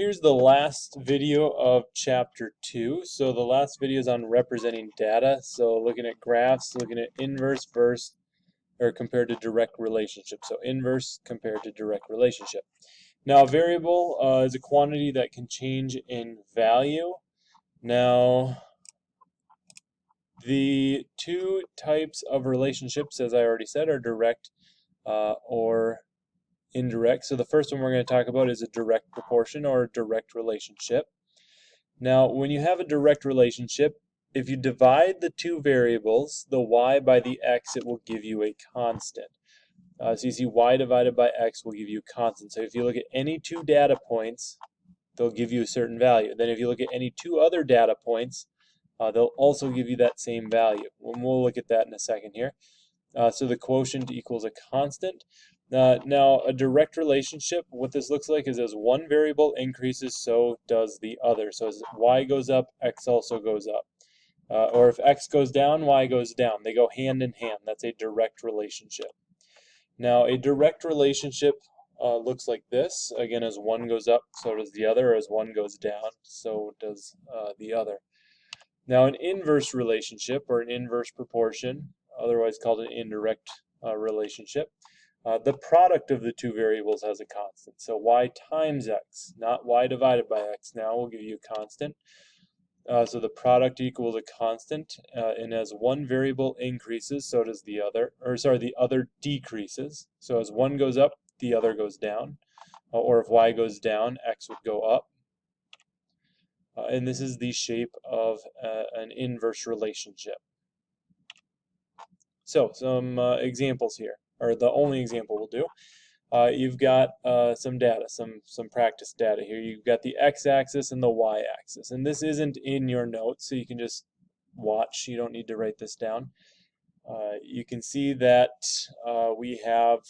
Here's the last video of chapter 2. So the last video is on representing data. So looking at graphs, looking at inverse versus or compared to direct relationship. So inverse compared to direct relationship. Now a variable is a quantity that can change in value. Now the two types of relationships, as I already said, are direct or indirect. So the first one we're going to talk about is a direct proportion or a direct relationship. Now, when you have a direct relationship, if you divide the two variables, the y by the x, it will give you a constant. So you see y divided by x will give you a constant. So if you look at any two data points, they'll give you a certain value. Then if you look at any two other data points, they'll also give you that same value. We'll look at that in a second here. So the quotient equals a constant. Now, a direct relationship, what this looks like is as one variable increases, so does the other. So as y goes up, x also goes up. Or if x goes down, y goes down. They go hand in hand. That's a direct relationship. Now, a direct relationship looks like this. Again, as one goes up, so does the other. As one goes down, so does the other. Now, an inverse relationship or an inverse proportion, otherwise called an indirect relationship, the product of the two variables has a constant. So y times x, not y divided by x now, will give you a constant. So the product equals a constant, and as one variable increases, so does the other, the other decreases. So as one goes up, the other goes down. Or if y goes down, x would go up. And this is the shape of an inverse relationship. So some examples here, or the only example we'll do. You've got some data, some practice data here. You've got the x-axis and the y-axis, and this isn't in your notes, so you can just watch. You don't need to write this down. You can see that we have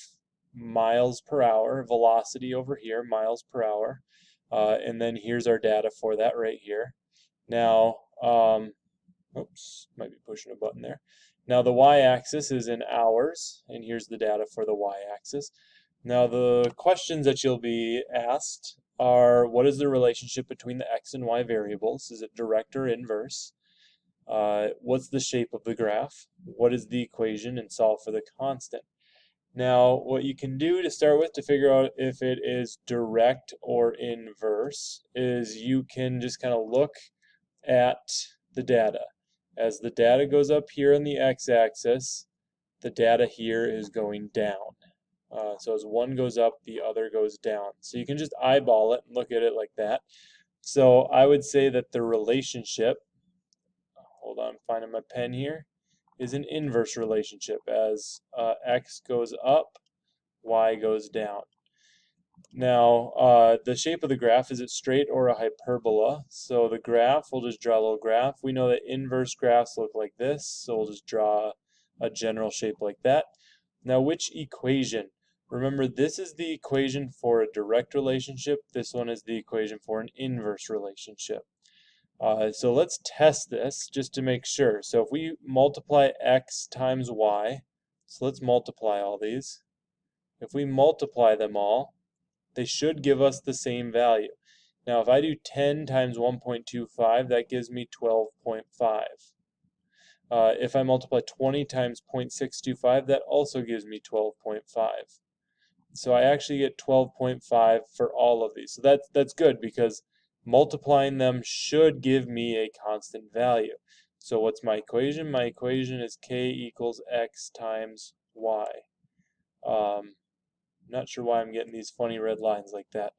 miles per hour, velocity over here, miles per hour, and then here's our data for that right here. Now, oops, might be pushing a button there. Now the y-axis is in hours, and here's the data for the y-axis. Now the questions that you'll be asked are, what is the relationship between the x and y variables? Is it direct or inverse? What's the shape of the graph? What is the equation? And solve for the constant. Now what you can do to start with to figure out if it is direct or inverse is you can just kind of look at the data. As the data goes up here on the x-axis, the data here is going down. So as one goes up, the other goes down. So you can just eyeball it and look at it like that. So I would say that the relationship, hold on, I'm finding my pen here, is an inverse relationship. As x goes up, y goes down. Now, the shape of the graph, is it straight or a hyperbola? So the graph, we'll just draw a little graph. We know that inverse graphs look like this, so we'll just draw a general shape like that. Now, which equation? Remember, this is the equation for a direct relationship. This one is the equation for an inverse relationship. So let's test this just to make sure. So if we multiply x times y, so let's multiply all these. If we multiply them all, they should give us the same value. Now, if I do 10 times 1.25, that gives me 12.5. If I multiply 20 times 0.625, that also gives me 12.5. So I actually get 12.5 for all of these. So that's good because multiplying them should give me a constant value. So what's my equation? My equation is k equals x times y. Not sure why I'm getting these funny red lines like that.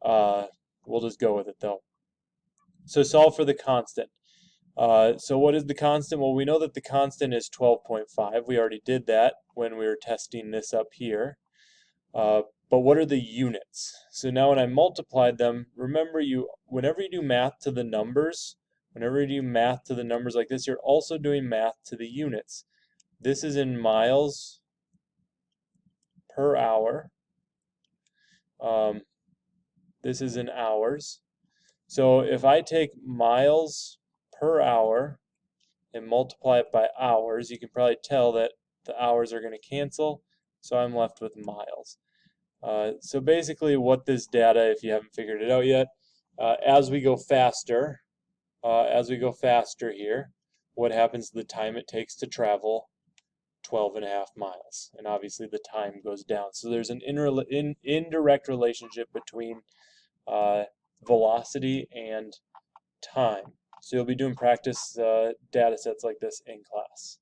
We'll just go with it though. So solve for the constant. So what is the constant? Well, we know that the constant is 12.5. We already did that when we were testing this up here. But what are the units? So now when I multiplied them, remember whenever you do math to the numbers, like this, you're also doing math to the units. This is in miles per hour. This is in hours. So if I take miles per hour and multiply it by hours, you can probably tell that the hours are going to cancel, so I'm left with miles. So basically what this data, if you haven't figured it out yet, As we go faster, here, what happens to the time it takes to travel 12.5 miles? And obviously the time goes down. So there's an indirect relationship between velocity and time. So you'll be doing practice data sets like this in class.